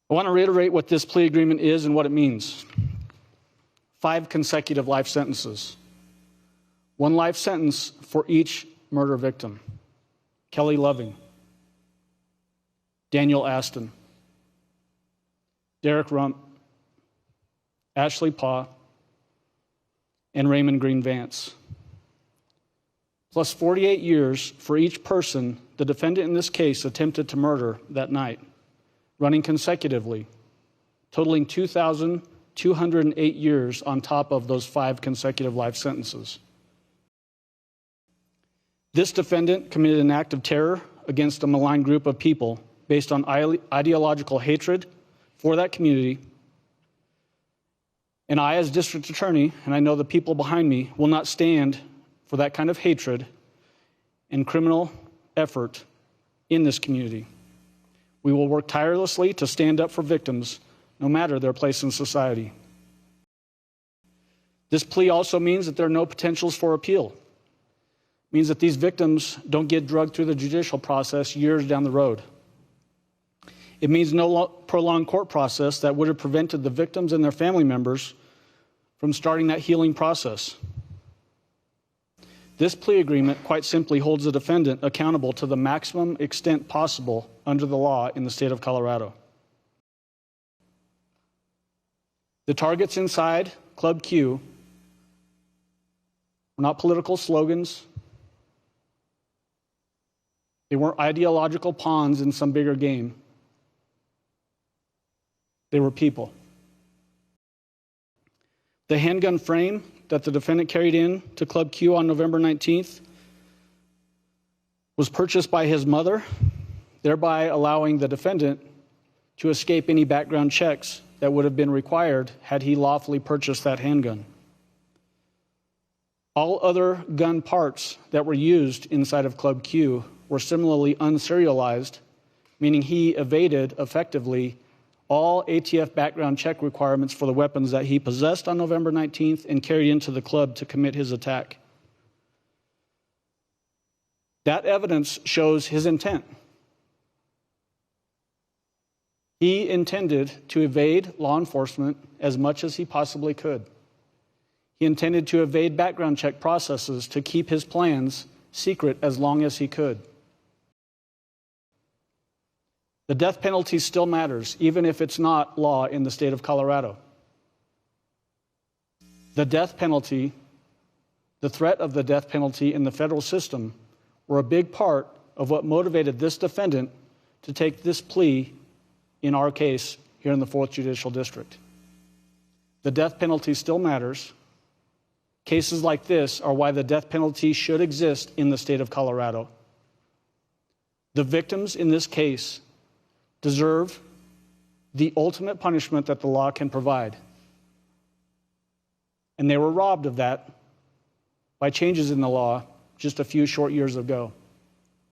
I want to reiterate what this plea agreement is and what it means. 5 consecutive life sentences. 1 life sentence for each murder victim. Kelly Loving, Daniel Aston, Derek Rump, Ashley Paugh, and Raymond Green Vance. Plus 48 years for each person the defendant in this case attempted to murder that night, running consecutively, totaling 2,208 years on top of those 5 consecutive life sentences. This defendant committed an act of terror against a maligned group of people based on ideological hatred for that community. And I, as district attorney, and I know the people behind me, will not stand for that kind of hatred and criminal effort in this community. We will work tirelessly to stand up for victims, no matter their place in society. This plea also means that there are no potentials for appeal. It means that these victims don't get drugged through the judicial process years down the road. It means no prolonged court process that would have prevented the victims and their family members from starting that healing process. This plea agreement quite simply holds the defendant accountable to the maximum extent possible under the law in the state of Colorado. The targets inside Club Q were not political slogans. They weren't ideological pawns in some bigger game. They were people. The handgun frame that the defendant carried in to Club Q on November 19th was purchased by his mother, thereby allowing the defendant to escape any background checks that would have been required had he lawfully purchased that handgun. All other gun parts that were used inside of Club Q were similarly unserialized, meaning he evaded effectively all ATF background check requirements for the weapons that he possessed on November 19th and carried into the club to commit his attack. That evidence shows his intent. He intended to evade law enforcement as much as he possibly could. He intended to evade background check processes to keep his plans secret as long as he could. The death penalty still matters, even if it's not law in the state of Colorado. The death penalty, the threat of the death penalty in the federal system were a big part of what motivated this defendant to take this plea in our case here in the 4th Judicial District. The death penalty still matters. Cases like this are why the death penalty should exist in the state of Colorado. The victims in this case deserve the ultimate punishment that the law can provide. And they were robbed of that by changes in the law just a few short years ago.